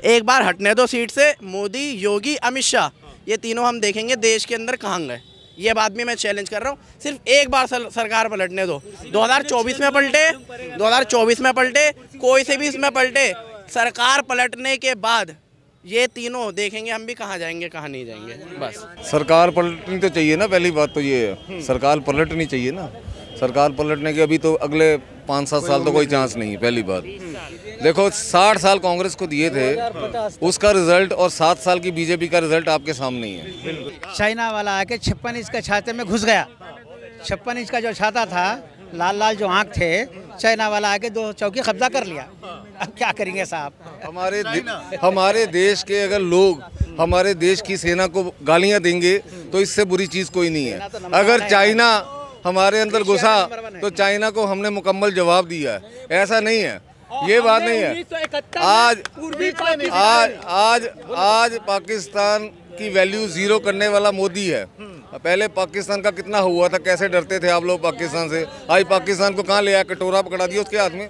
एक बार हटने दो सीट से, मोदी, योगी, अमित शाह, ये तीनों हम देखेंगे देश के अंदर कहाँ गए। ये बात भी मैं चैलेंज कर रहा हूँ। सिर्फ एक बार सरकार पलटने दो। 2024 में पलटे, 2024 में पलटे, कोई से भी इसमें पलटे, सरकार पलटने के बाद ये तीनों देखेंगे हम भी कहाँ जाएंगे कहाँ नहीं जाएंगे। बस सरकार पलटनी तो चाहिए ना, पहली बात तो ये है सरकार पलटनी चाहिए ना। सरकार पलटने के अभी तो अगले 5-7 साल तो कोई चांस नहीं है। पहली बात देखो, 60 साल कांग्रेस को दिए थे, उसका रिजल्ट और 7 साल की बीजेपी का रिजल्ट आपके सामने ही है। चाइना वाला आके 56 इंच का छाते में घुस गया। 56 इंच का जो छाता था, लाल लाल जो आँख थे, चाइना वाला आके 2 चौकी कब्जा कर लिया। अब क्या करेंगे साहब? हमारे देश के अगर लोग हमारे देश की सेना को गालियां देंगे तो इससे बुरी चीज़ कोई नहीं है। अगर चाइना हमारे अंदर घुसा तो चाइना को हमने मुकम्मल जवाब दिया है। ऐसा नहीं है, ये बात नहीं है। आज पाकिस्तान की वैल्यू जीरो करने वाला मोदी है। पहले पाकिस्तान का कितना हुआ था, कैसे डरते थे आप लोग पाकिस्तान से। आज पाकिस्तान को कहाँ ले आया, कटोरा पकड़ा दिया उसके हाथ में।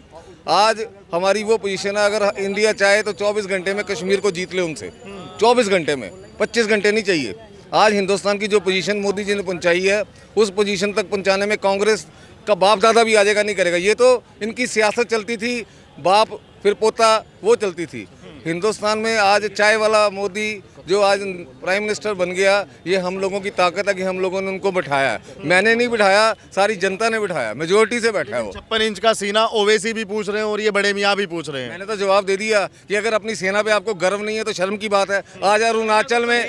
आज हमारी वो पोजीशन है, अगर इंडिया चाहे तो 24 घंटे में कश्मीर को जीत ले उनसे। 24 घंटे में, 25 घंटे नहीं चाहिए। आज हिंदुस्तान की जो पोजीशन मोदी जी ने पहुंचाई है, उस पोजीशन तक पहुंचाने में कांग्रेस का बाप दादा भी आ जाएगा नहीं करेगा। ये तो इनकी सियासत चलती थी, बाप फिर पोता, वो चलती थी। हिंदुस्तान में आज चाय वाला मोदी जो आज प्राइम मिनिस्टर बन गया, ये हम लोगों की ताकत है कि हम लोगों ने उनको बिठाया। मैंने नहीं बिठाया, सारी जनता ने बिठाया, मेजोरिटी से बैठा है वो। 56 इंच का सीना ओवैसी भी पूछ रहे हैं और ये बड़े मियाँ भी पूछ रहे हैं। मैंने तो जवाब दे दिया कि अगर अपनी सेना पे आपको गर्व नहीं है तो शर्म की बात है। आज अरुणाचल में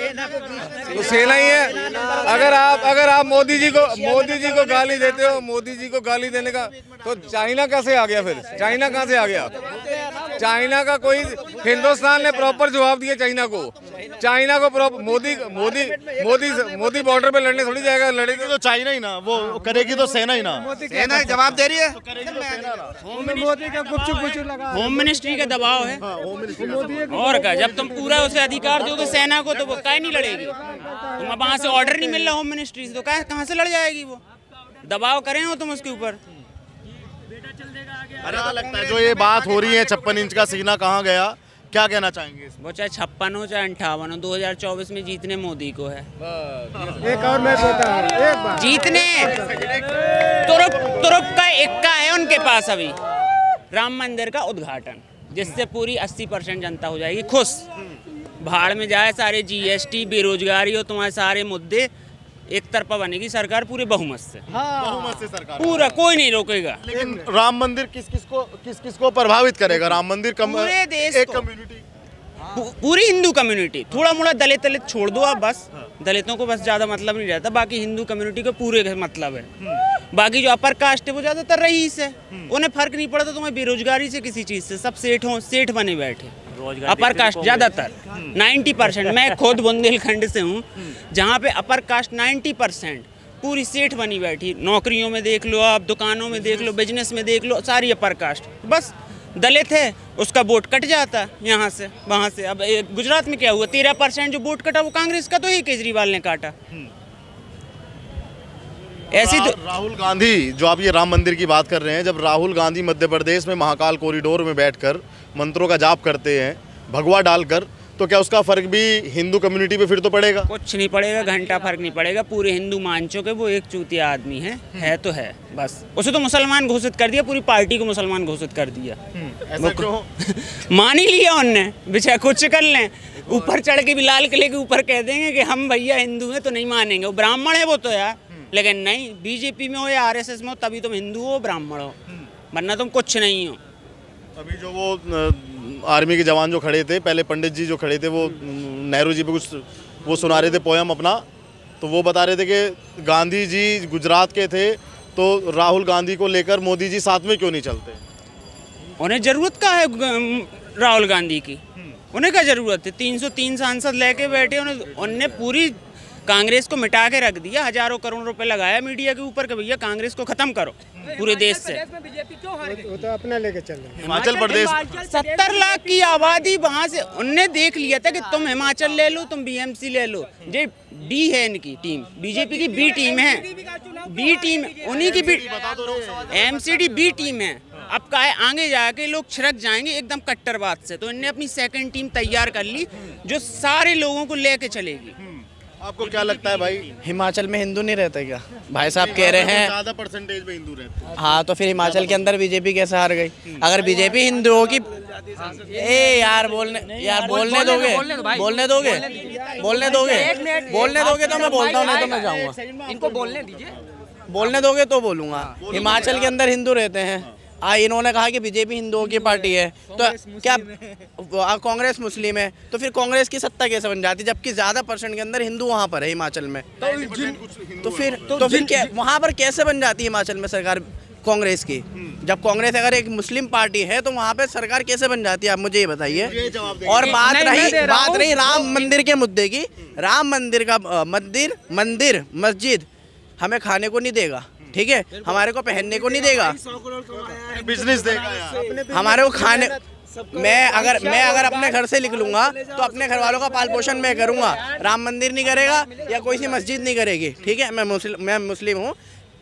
तो सेना ही है। अगर आप मोदी जी को गाली देते हो, मोदी जी को गाली देने का, तो चाइना कैसे आ गया? फिर चाइना कहाँ से आ गया? चाइना का कोई, हिंदुस्तान ने प्रॉपर जवाब दिया चाइना को। चाइना को मोदी बॉर्डर पे लड़ने थोड़ी जाएगा। लड़ेगी तो चाइना ही ना, वो करेगी तो सेना ही ना। सेना जवाब दे रही है। होम मिनिस्ट्री का दबाव है और क्या। जब तुम पूरा उसे अधिकार दोगे सेना को तो वो काहे नहीं लड़ेगी। तुम वहाँ से ऑर्डर नहीं मिल रहा होम मिनिस्ट्री से, तो कहाँ से लड़ जाएगी वो? दबाव करें हो तुम उसके ऊपर। क्या लगता है जो ये बात हो रही है 56 इंच का सीना कहाँ गया, क्या कहना चाहेंगे? वो चाहे 56 हो चाहे 58 हो, 2024 में जीतने मोदी को है। एक और मैं बोलता हूं, एक बार जीतने तुरुप का इक्का है उनके पास अभी, राम मंदिर का उद्घाटन, जिससे पूरी 80% जनता हो जाएगी खुश। भाड़ में जाए सारे GST, बेरोजगारी और तुम्हारे सारे मुद्दे, एक तरफा बनेगी सरकार पूरे बहुमत से। बहुमत से सरकार पूरा कोई नहीं रोकेगा। लेकिन राम मंदिर किस को प्रभावित करेगा? राम मंदिर पूरे देश एक को, कम्युनिटी, पूरी हिंदू कम्युनिटी। थोड़ा मोड़ा दलित छोड़ दो आप, बस दलितों को बस ज्यादा मतलब नहीं रहता, बाकी हिंदू कम्युनिटी को पूरे का मतलब है। बाकी जो अपर कास्ट है वो ज्यादातर रईस है, उन्हें फर्क नहीं पड़ता तुम्हें बेरोजगारी से किसी चीज से। सब सेठ बने बैठे, अपर कास्ट ज्यादातर 90%। मैं खुद बुंदेलखंड से हूँ, जहाँ पे अपर कास्ट 90% पूरी सेठ बनी बैठी। नौकरियों में देख लो आप, दुकानों में देख लो, बिजनेस में देख लो, सारी अपर कास्ट। बस दलित है उसका वोट कट जाता यहाँ से वहाँ से। अब गुजरात में क्या हुआ, 13% जो वोट कटा वो कांग्रेस का, तो ही केजरीवाल ने काटा। ऐसी तो राहुल गांधी, जो आप ये राम मंदिर की बात कर रहे हैं, जब राहुल गांधी मध्य प्रदेश में महाकाल कॉरिडोर में बैठकर मंत्रों का जाप करते हैं भगवा डालकर, तो क्या उसका फर्क भी हिंदू कम्युनिटी पे फिर तो पड़ेगा? कुछ नहीं पड़ेगा, घंटा फर्क नहीं पड़ेगा। पूरे हिंदू मान चुके वो एक चूतिया आदमी है तो है बस। उसे तो मुसलमान घोषित कर दिया, पूरी पार्टी को मुसलमान घोषित कर दिया। ऐसा क्यों? मान ही लिया उनने, बेचारा कुछ कर लें, ऊपर चढ़ के भी लाल किले के ऊपर कह देंगे कि हम भैया हिंदू हैं तो नहीं मानेंगे। वो ब्राह्मण है वो तो यार, लेकिन नहीं, बीजेपी में हो या RSS में हो तभी तुम हिंदू हो, ब्राह्मण हो, वरना तुम कुछ नहीं हो। अभी जो वो आर्मी के जवान जो खड़े थे, पहले पंडित जी जो खड़े थे, वो नेहरू जी पे कुछ वो सुना रहे थे पोयम अपना, तो वो बता रहे थे कि गांधी जी गुजरात के थे, तो राहुल गांधी को लेकर मोदी जी साथ में क्यों नहीं चलते? उन्हें जरूरत क्या है राहुल गांधी की? उन्हें क्या जरूरत है? 303 सांसद लेके बैठे, उन्हें पूरी कांग्रेस को मिटा के रख दिया, हजारों करोड़ रुपए लगाया मीडिया के ऊपर कि भैया कांग्रेस को खत्म करो पूरे देश से। वो तो अपना लेके चल रहे हैं। हिमाचल प्रदेश 70 लाख की आबादी वहाँ से उनने देख लिया था कि तुम हिमाचल ले लो, तुम बीएमसी ले लो। ये बी है इनकी टीम, बीजेपी की बी टीम है, बी टीम उन्हीं की बी, एमसीडी बी टीम है। अब का है आगे जाके लोग छिड़क जाएंगे एकदम कट्टरवाद से, तो इनने अपनी सेकंड टीम तैयार कर ली जो सारे लोगों को लेके चलेगी। आपको क्या लगता है भाई, हिमाचल में हिंदू नहीं रहते क्या? भाई साहब कह रहे हैं ज्यादा परसेंटेज में हिंदू रहते हैं। हाँ, तो फिर हिमाचल के अंदर बीजेपी कैसे हार गई? अगर बीजेपी हिंदुओं की यार बोलने दोगे तो मैं बोलता हूँ, नहीं तो मैं जाऊँगा। इनको बोलने दीजिए, बोलने दोगे तो बोलूँगा। हिमाचल के अंदर हिंदू रहते हैं। इन्होंने कहा कि बीजेपी हिंदुओं की पार्टी है, तो क्या कांग्रेस मुस्लिम है? तो फिर कांग्रेस की सत्ता कैसे बन जाती, जबकि ज्यादा परसेंट के अंदर हिंदू वहाँ पर है हिमाचल में? तो फिर क्या वहाँ पर कैसे बन जाती है हिमाचल में सरकार कांग्रेस की? जब कांग्रेस अगर एक मुस्लिम पार्टी है तो वहाँ पे सरकार कैसे बन जाती है, आप मुझे ये बताइए। और बात रही राम मंदिर के मुद्दे की, राम मंदिर का मस्जिद हमें खाने को नहीं देगा, ठीक है, हमारे को पहनने को नहीं देगा, बिजनेस देगा यार। हमारे को खाने, मैं अगर अपने घर से निकलूंगा तो अपने घर वालों का पाल पोषण मैं करूंगा, राम मंदिर नहीं करेगा या कोई सी मस्जिद नहीं करेगी, ठीक है। मैं मुस्लिम हूँ,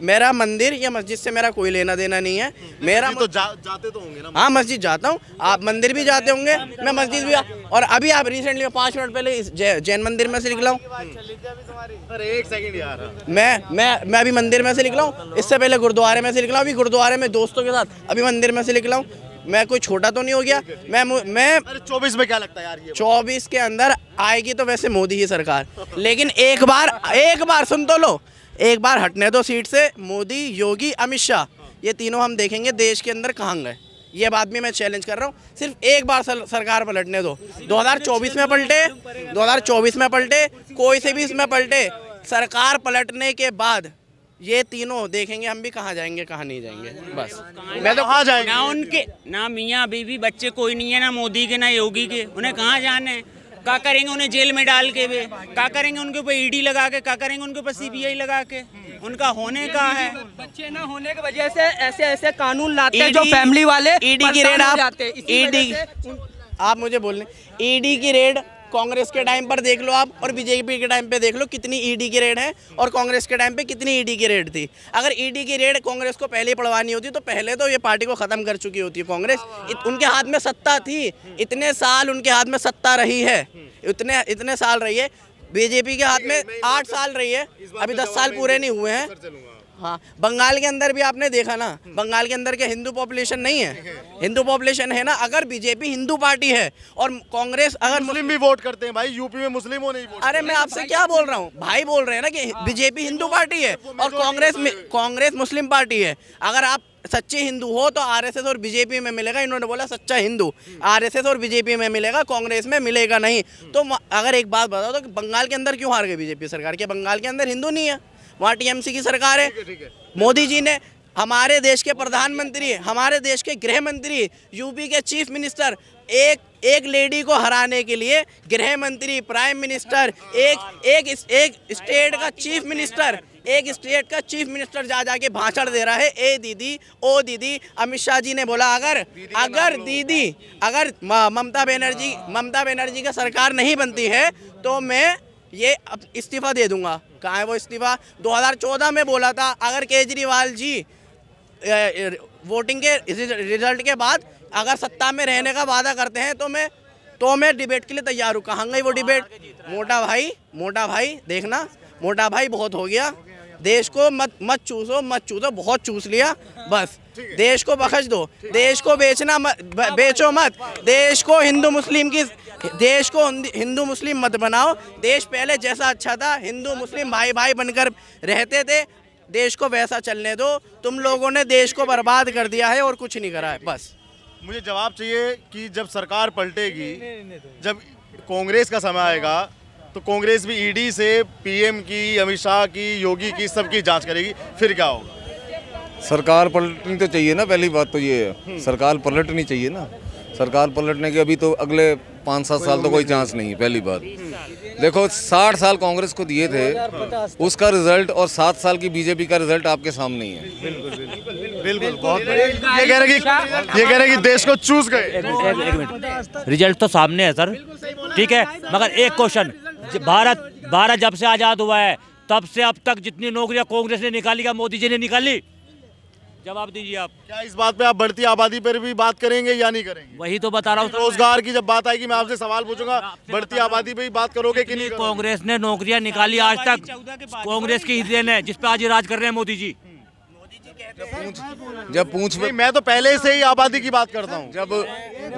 मेरा मंदिर या मस्जिद से मेरा कोई लेना देना नहीं है। मेरा तो जाते तो होंगे ना? हाँ, मस्जिद जाता हूँ, आप मंदिर भी जाते होंगे, मैं मस्जिद भी। और अभी आप रिसेंटली 5 मिनट पहले जैन मंदिर में से निकला हूँ। अरे एक सेकंड यार, मैं अभी मंदिर में से निकला हूँ, इससे पहले गुरुद्वारे में से निकला हूँ, अभी गुरुद्वारे में दोस्तों के साथ अभी मंदिर में से निकला हूँ। मैं कोई छोटा तो नहीं हो गया। मैं 24 में क्या लगता है यार, ये 24 के अंदर आएगी तो वैसे मोदी ही सरकार, लेकिन एक बार सुन तो लो, एक बार हटने दो सीट से, मोदी, योगी, अमित शाह, ये तीनों हम देखेंगे देश के अंदर कहाँ गए। ये बात भी मैं चैलेंज कर रहा हूँ, सिर्फ एक बार सरकार पलटने दो। 2024 में पलटे, कोई से भी इसमें पलटे, सरकार पलटने के बाद ये तीनों देखेंगे हम भी कहाँ जाएंगे कहाँ नहीं जाएंगे। बस मैं तो कहाँ जाएंगे ना, उनके ना मियाँ बीवी बच्चे कोई नहीं है, ना मोदी के ना योगी के, उन्हें कहाँ जाने? क्या करेंगे उन्हें जेल में डाल के? वे क्या करेंगे उनके ऊपर ईडी लगा के? क्या करेंगे उनके ऊपर सीबीआई लगा के? उनका होने का है। बच्चे ना होने की वजह से ऐसे कानून लाते हैं जो फैमिली वाले ईडी की रेड, आप मुझे बोलने, ईडी की रेड कांग्रेस के टाइम पर देख लो आप, और बीजेपी के टाइम पे देख लो कितनी ईडी की रेड है, और कांग्रेस के टाइम पे कितनी ईडी की रेड थी। अगर ईडी की रेड कांग्रेस को पहले ही पड़वानी होती तो पहले तो ये पार्टी को खत्म कर चुकी होती कांग्रेस। उनके हाथ में सत्ता थी, इतने साल उनके हाथ में सत्ता रही है, इतने साल रही है। बीजेपी के हाथ में 8 साल रही है, अभी 10 साल पूरे नहीं हुए हैं। हाँ, बंगाल के अंदर भी आपने देखा ना, बंगाल के अंदर क्या हिंदू पॉपुलेशन नहीं है? हिंदू पॉपुलेशन है ना। अगर बीजेपी हिंदू पार्टी है और कांग्रेस, अगर मुस्लिम भी वोट करते हैं भाई, यूपी में मुस्लिम हो नहीं वोट। अरे मैं आपसे क्या बोल रहा हूँ, भाई बोल रहे हैं ना कि बीजेपी हिंदू पार्टी है और कांग्रेस मुस्लिम पार्टी है। अगर आप सच्चे हिंदू हो तो आरएसएस और बीजेपी में मिलेगा। इन्होंने बोला सच्चा हिंदू आरएसएस और बीजेपी में मिलेगा, कांग्रेस में मिलेगा नहीं। तो अगर एक बात बताओ तो बंगाल के अंदर क्यों हार गई बीजेपी सरकार? के बंगाल के अंदर हिंदू नहीं है, वहाँ टीएमसी की सरकार है। मोदी जी ने, हमारे देश के प्रधानमंत्री, हमारे देश के गृह मंत्री, यूपी के चीफ मिनिस्टर, एक लेडी को हराने के लिए गृह मंत्री, प्राइम मिनिस्टर, एक स्टेट का चीफ मिनिस्टर जाके भाषण दे रहा है। ए दीदी, ओ दीदी। अमित शाह जी ने बोला अगर ममता बनर्जी का सरकार नहीं बनती है तो मैं ये इस्तीफा दे दूंगा। कहाँ है वो इस्तीफा? 2014 में बोला था अगर केजरीवाल जी वोटिंग के रिजल्ट के बाद अगर सत्ता में रहने का वादा करते हैं तो मैं डिबेट के लिए तैयार हूँ। कहाँ गई वो डिबेट? मोटा भाई देखना, मोटा भाई बहुत हो गया। देश को मत चूसो, बहुत चूस लिया, बस देश को बख्श दो। देश को बेचो मत। देश को हिंदू मुस्लिम मत बनाओ। देश पहले जैसा अच्छा था, हिंदू मुस्लिम भाई भाई बनकर रहते थे, देश को वैसा चलने दो। तुम लोगों ने देश को बर्बाद कर दिया है और कुछ नहीं करा है। बस मुझे जवाब चाहिए कि जब सरकार पलटेगी, जब कांग्रेस का समय आएगा तो कांग्रेस भी ईडी से पीएम की, अमित शाह की, योगी की, सबकी जांच करेगी, फिर क्या होगा? सरकार पलटनी तो चाहिए ना, पहली बात तो ये है, सरकार पलटनी चाहिए ना। सरकार पलटने के अभी तो अगले 5-7 साल तो कोई चांस नहीं है। पहली बात देखो, 60 साल कांग्रेस को दिए थे, उसका रिजल्ट और 7 साल की बीजेपी का रिजल्ट आपके सामने ही है। बिल्कुल बहुत ये कह रहे कि देश को चूस गए। एक मिनट, रिजल्ट तो सामने है सर, ठीक है, मगर एक क्वेश्चन, भारत जब से आज़ाद हुआ है तब से अब तक जितनी नौकरियां कांग्रेस ने निकाली क्या मोदी जी ने निकाली? जवाब दीजिए आप। क्या इस बात पे आप बढ़ती आबादी पर भी बात करेंगे या नहीं करेंगे? वही तो बता रहा हूँ। रोजगार की जब बात आएगी मैं आपसे सवाल पूछूंगा, बढ़ती आबादी पे ही बात करोगे कि नहीं? कांग्रेस ने नौकरियां निकाली आज तक, कांग्रेस की ही देन है जिस पे आज राज कर रहे हैं मोदी जी। जब पूंछ पे, मैं तो पहले से ही आबादी की बात करता हूँ।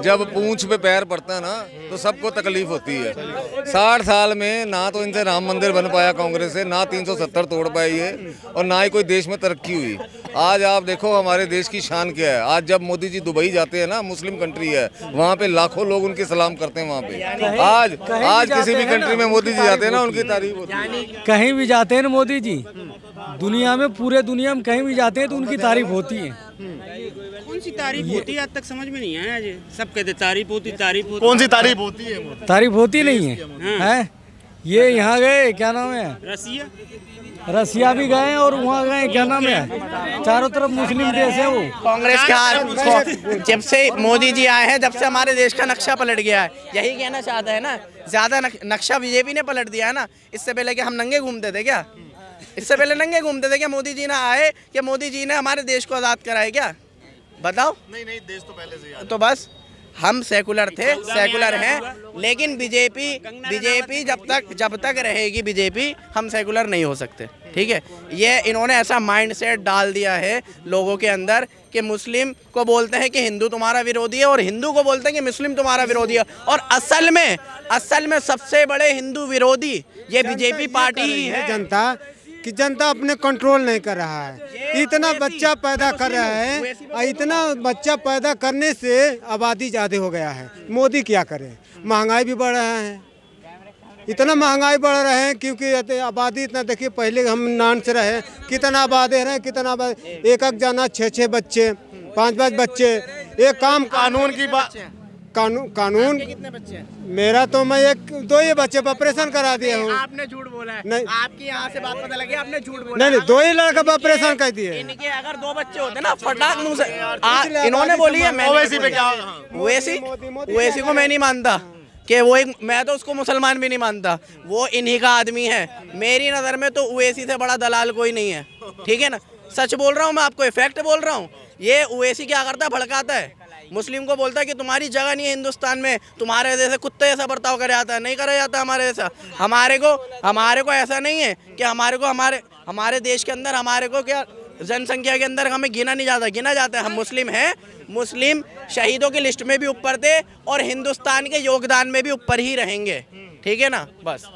जब पूंछ पे पैर पड़ता है ना तो सबको तकलीफ होती है। 60 साल में ना तो इनसे राम मंदिर बन पाया कांग्रेस से, ना 370 तोड़ पाई है, और ना ही कोई देश में तरक्की हुई। आज आप देखो हमारे देश की शान क्या है। आज जब मोदी जी दुबई जाते हैं ना, मुस्लिम कंट्री है, वहाँ पे लाखों लोग उनकी सलाम करते हैं। वहाँ पे आज किसी भी कंट्री में मोदी जी जाते हैं ना, उनकी तारीफ होती है। कहीं भी जाते हैं ना मोदी जी, दुनिया में, पूरे दुनिया में कहीं भी जाते हैं तो उनकी तारीफ होती है। कौन सी तारीफ होती है आज तक समझ में नहीं आया। जी सब कहते तारीफ होती। कौन सी तारीफ होती है? तारीफ होती नहीं है। ये यहाँ गए, क्या नाम है, रसिया भी गए और वहाँ गए, क्या नाम है, चारों तरफ मुस्लिम देश है वो। कांग्रेस का जब से मोदी जी आए हैं, जब से हमारे देश का नक्शा पलट गया है। यही कहना चाहता है ना, ज्यादा नक्शा बीजेपी ने पलट दिया है ना। इससे पहले क्या हम नंगे घूमते थे क्या? इससे पहले नंगे घूमते थे क्या? मोदी जी ना आए क्या? मोदी जी ने हमारे देश को आज़ाद कराया क्या? बताओ। नहीं, देश तो पहले से ही। तो बस हम सेकुलर थे, सेकुलर हैं, लेकिन बीजेपी जब तक रहेगी बीजेपी, हम सेकुलर नहीं हो सकते। ठीक है, ये इन्होंने ऐसा माइंडसेट डाल दिया है लोगों के अंदर कि मुस्लिम को बोलते हैं कि हिंदू तुम्हारा विरोधी है, और हिंदू को बोलते हैं कि मुस्लिम तुम्हारा विरोधी है। और असल में सबसे बड़े हिंदू विरोधी ये बीजेपी पार्टी ही है। जनता अपने कंट्रोल नहीं कर रहा है। इतना बच्चा पैदा कर रहा है, इतना बच्चा पैदा करने से आबादी ज़्यादा हो गया है। मोदी क्या करे? महंगाई भी बढ़ रहा है, इतना महंगाई बढ़ रहा है क्योंकि आबादी इतना, देखिए पहले हम नान से रहे, कितना आबादी रहे, कितना एक जना 6-6 बच्चे, 5-5 बच्चे। एक काम कानून की बात, कानून कितने बच्चे हैं? मेरा तो मैं 1-2 ही बच्चे ऑपरेशन करा दिया हूँ। आपने झूठ बोला है। नहीं, आपकी यहाँ से बात पता लगी, आपने झूठ बोला। नहीं, 2 ही लड़का ऑपरेशन कर दिए। इनके अगर 2 बच्चे होते ना, फटाक मुंह से इन्होंने बोली है। ओवैसी को मैं नहीं मानता कि वो एक, मैं तो उसको मुसलमान भी नहीं मानता, वो इन्हीं का आदमी है। मेरी नज़र में तो ओवैसी से बड़ा दलाल कोई नहीं है। ठीक है ना, सच बोल रहा हूँ मैं आपको, इफेक्ट बोल रहा हूँ। ये ओवैसी क्या करता है, भड़काता है, मुस्लिम को बोलता है कि तुम्हारी जगह नहीं है हिंदुस्तान में, तुम्हारे जैसे कुत्ते जैसा बर्ताव करा जाता है। नहीं करा जाता हमारे जैसा। हमारे को ऐसा नहीं है कि हमारे देश के अंदर हमारे को क्या जनसंख्या के अंदर हमें गिना नहीं जाता, गिना जाता है। हम मुस्लिम हैं, मुस्लिम शहीदों की लिस्ट में भी ऊपर थे और हिंदुस्तान के योगदान में भी ऊपर ही रहेंगे। ठीक है ना, बस।